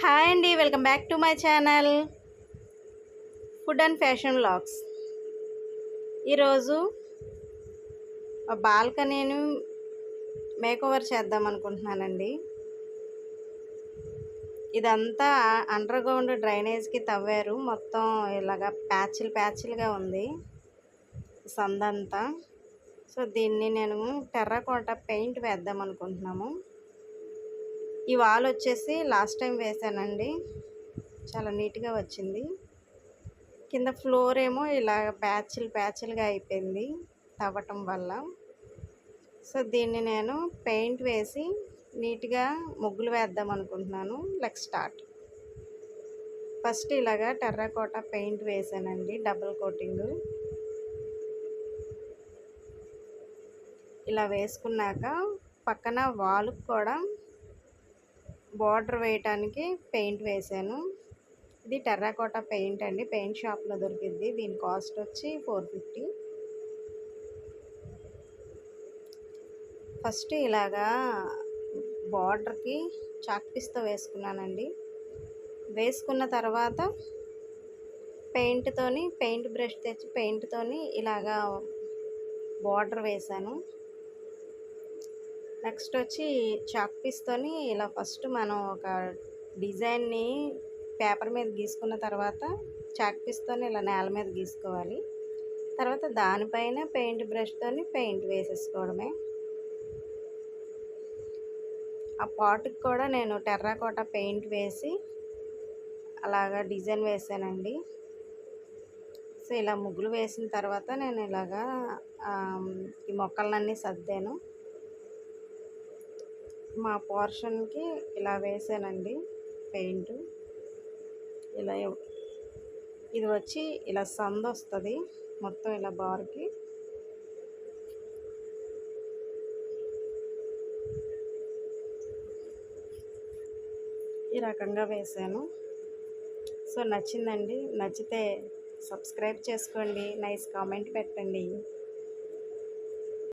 Hi అండి, welcome back to my channel food and fashion vlogs. ఈరోజు ఆ బాల్కనీని makeover చేద్దాం అనుకుంటున్నానండి. ఇదంతా అండర్ గ్రౌండ్ డ్రైనేజ్కి తవ్వారు. మొత్తం ఇలాగా ప్యాచ్లుగా ఉంది సందంతా. సో దీన్ని నేను టెర్రకోట పెయింట్ వేద్దాం అనుకుంటున్నాము. ఈ వాల్ వచ్చేసి లాస్ట్ టైం వేసానండి, చాలా నీట్గా వచ్చింది. కింద ఫ్లోర్ ఏమో ఇలా ప్యాచ్లుగా అయిపోయింది తవ్వటం వల్ల. సో దీన్ని నేను పెయింట్ వేసి నీట్గా ముగ్గులు వేద్దాం అనుకుంటున్నాను. Let's start. ఫస్ట్ ఇలాగా టెర్రకోట పెయింట్ వేసానండి, డబుల్ కోటింగ్. ఇలా వేసుకున్నాక పక్కన వాల్కి కూడా బార్డర్ వేయటానికి పెయింట్ వేసాను. ఇది టెర్రకోట పెయింట్ అండి, పెయింట్ షాప్లో దొరికింది. దీని కాస్ట్ వచ్చి 450. ఫస్ట్ ఇలాగా బార్డర్కి చాక్ పీస్తో వేసుకున్నానండి. వేసుకున్న తర్వాత పెయింట్ బ్రష్ తెచ్చి పెయింట్తోని ఇలాగా బార్డర్ వేసాను. నెక్స్ట్ వచ్చి చాక్ పీస్తోని ఇలా ఫస్ట్ మనం ఒక డిజైన్ని పేపర్ మీద గీసుకున్న తర్వాత చాక్ పీస్తోని ఇలా నేల మీద గీసుకోవాలి. తర్వాత దానిపైన పెయింట్ బ్రష్తోని పెయింట్ వేసేసుకోవడమే. ఆ పాట్కి కూడా నేను టెర్రకోట పెయింట్ వేసి అలాగా డిజైన్ వేసానండి. సో ఇలా ముగ్గులు వేసిన తర్వాత నేను ఇలాగా ఈ మొక్కలన్నీ సర్దాను. మా పోర్షన్కి ఇలా వేసానండి పెయింట్. ఇలా ఇది వచ్చి ఇలా సంద వస్తుంది మొత్తం ఇలా బార్కి. ఈ రకంగా వేసాను. సో నచ్చిందండి, నచ్చితే సబ్స్క్రైబ్ చేసుకోండి, నైస్ కామెంట్ పెట్టండి.